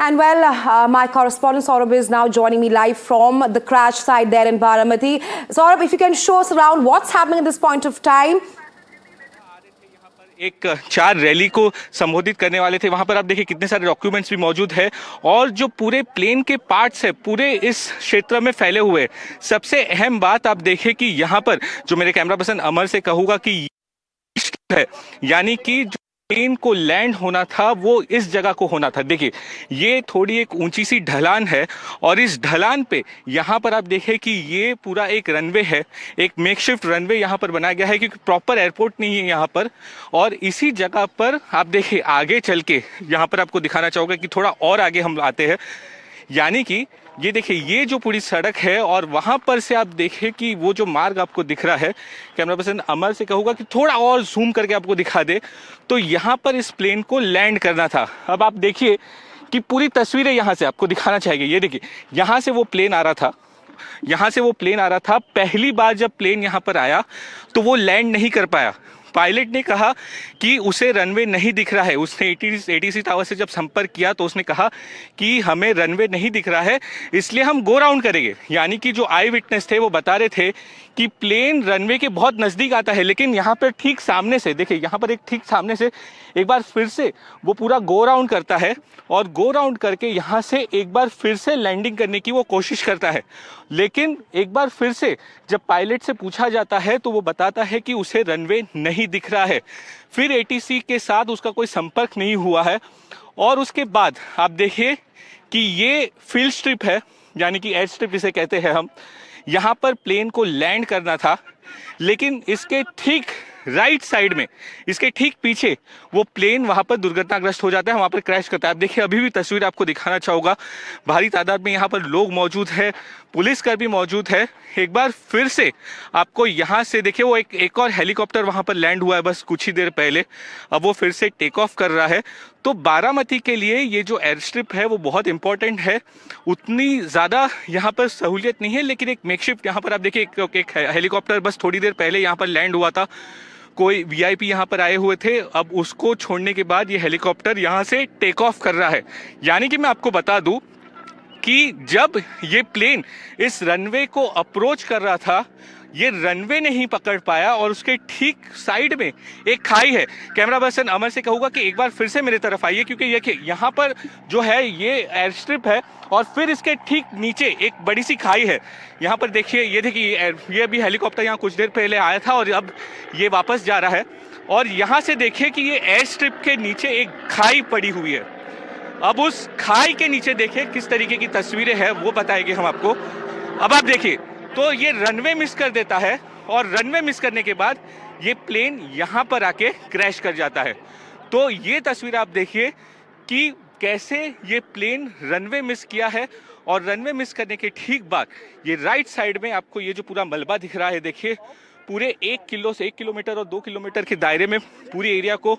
And well, my correspondent Saurabh is now joining me live from the crash site there in Baramati. Saurabh, if you can show us around what's happening at this point of time. एक चार rally को संबोधित करने वाले थे। वहां पर आप देखिए कितने सारे डॉक्यूमेंट्स भी मौजूद है और जो पूरे प्लेन के पार्ट्स है पूरे इस क्षेत्र में फैले हुए। सबसे अहम बात आप देखिए कि यहाँ पर जो मेरे कैमरा पर्सन अमर से कहूंगा कि है, यानी कि जो प्लेन को लैंड होना था वो इस जगह को होना था। देखिए ये थोड़ी एक ऊंची सी ढलान है और इस ढलान पे यहाँ पर आप देखें कि ये पूरा एक रनवे है, एक मेकशिफ्ट रनवे यहाँ पर बनाया गया है क्योंकि प्रॉपर एयरपोर्ट नहीं है यहाँ पर। और इसी जगह पर आप देखिए आगे चल के यहाँ पर आपको दिखाना चाहूँगा कि थोड़ा और आगे हम आते हैं, यानी कि ये देखिए ये जो पूरी सड़क है और वहां पर से आप देखिए कि वो जो मार्ग आपको दिख रहा है, कैमरा पर्सन अमर से कहूँगा कि थोड़ा और जूम करके आपको दिखा दे, तो यहाँ पर इस प्लेन को लैंड करना था। अब आप देखिए कि पूरी तस्वीरें यहाँ से आपको दिखाना चाहिए। ये देखिए यहाँ से वो प्लेन आ रहा था, यहाँ से वो प्लेन आ रहा था। पहली बार जब प्लेन यहाँ पर आया तो वो लैंड नहीं कर पाया। पायलट ने कहा कि उसे रनवे नहीं दिख रहा है। उसने एटीसी टावर से जब संपर्क किया तो उसने कहा कि हमें रनवे नहीं दिख रहा है, इसलिए हम गो राउंड करेंगे। यानी कि जो आई विटनेस थे वो बता रहे थे कि प्लेन रनवे के बहुत नज़दीक आता है, लेकिन यहाँ पर ठीक सामने से देखिए, यहाँ पर एक ठीक सामने से एक बार फिर से वो पूरा गो राउंड करता है और गो राउंड करके यहाँ से एक बार फिर से लैंडिंग करने की वो कोशिश करता है। लेकिन एक बार फिर से जब पायलट से पूछा जाता है तो वो बताता है कि उसे रनवे नहीं दिख रहा है। फिर एटीसी के साथ उसका कोई संपर्क नहीं हुआ है और उसके बाद आप देखिए कि ये फील्ड स्ट्रिप है, यानी कि एयर स्ट्रिप इसे कहते हैं हम। यहाँ पर प्लेन को लैंड करना था, लेकिन इसके ठीक राइट साइड में, इसके ठीक पीछे वो प्लेन वहाँ पर दुर्घटनाग्रस्त हो जाता है, वहाँ पर क्रैश करता है। आप देखिए अभी भी तस्वीर आपको दिखाना चाहूँगा, भारी तादाद में यहाँ पर लोग मौजूद है, पुलिसकर्मी मौजूद है। एक बार फिर से आपको यहाँ से देखिए वो एक और हेलीकॉप्टर वहाँ पर लैंड हुआ है बस कुछ ही देर पहले, अब वो फिर से टेक ऑफ कर रहा है। तो बारामती के लिए ये जो एयर स्ट्रिप है वो बहुत इंपॉर्टेंट है। उतनी ज़्यादा यहाँ पर सहूलियत नहीं है, लेकिन एक मेकशिफ्ट यहाँ पर आप देखिए एक हेलीकॉप्टर बस थोड़ी देर पहले यहाँ पर लैंड हुआ था। कोई वीआईपी यहाँ पर आए हुए थे, अब उसको छोड़ने के बाद ये हेलीकॉप्टर यहाँ से टेक ऑफ कर रहा है। यानी कि मैं आपको बता दूं कि जब ये प्लेन इस रनवे को अप्रोच कर रहा था, ये रनवे नहीं पकड़ पाया और उसके ठीक साइड में एक खाई है। कैमरा पर्सन अमर से कहूँगा कि एक बार फिर से मेरे तरफ आइए, क्योंकि ये यहाँ पर जो है ये एयर स्ट्रिप है और फिर इसके ठीक नीचे एक बड़ी सी खाई है। यहाँ पर देखिए, ये देखिए ये भी हेलीकॉप्टर यहाँ कुछ देर पहले आया था और अब ये वापस जा रहा है। और यहाँ से देखिए कि ये एयर स्ट्रिप के नीचे एक खाई पड़ी हुई है। अब उस खाई के नीचे देखिए किस तरीके की तस्वीरें हैं वो बताएंगे हम आपको। अब आप देखिए तो ये रनवे मिस कर देता है और रनवे मिस करने के बाद ये प्लेन यहाँ पर आके क्रैश कर जाता है। तो ये तस्वीर आप देखिए कि कैसे ये प्लेन रनवे मिस किया है और रनवे मिस करने के ठीक बाद ये राइट साइड में आपको ये जो पूरा मलबा दिख रहा है, देखिए पूरे 1 किलोमीटर और 2 किलोमीटर के दायरे में पूरी एरिया को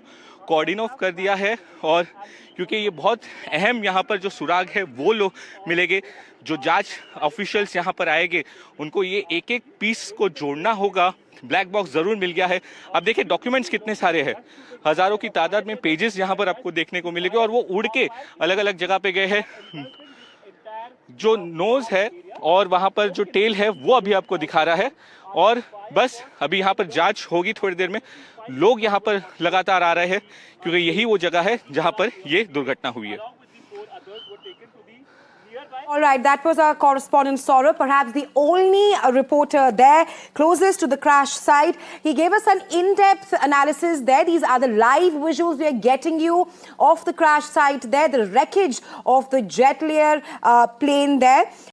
कॉर्डिन ऑफ कर दिया है। और क्योंकि ये बहुत अहम यहाँ पर जो सुराग है वो लोग मिलेंगे, जो जांच ऑफिशियल्स यहाँ पर आएंगे उनको ये एक एक पीस को जोड़ना होगा। ब्लैक बॉक्स ज़रूर मिल गया है। अब देखिए डॉक्यूमेंट्स कितने सारे हैं, हज़ारों की तादाद में पेजेस यहाँ पर आपको देखने को मिलेंगे और वो उड़ के अलग अलग जगह पे गए हैं। जो नोज है और वहाँ पर जो टेल है वो अभी आपको दिखा रहा है और बस अभी यहाँ पर जांच होगी थोड़ी देर में। लोग यहाँ पर लगातार आ रहे हैं क्योंकि यही वो जगह है जहाँ पर ये दुर्घटना हुई है। All right, that was our correspondent Saurabh, perhaps the only reporter there closest to the crash site. He gave us an in-depth analysis there. These are the live visuals we are getting you of the crash site there, the wreckage of the Jet Air plane there.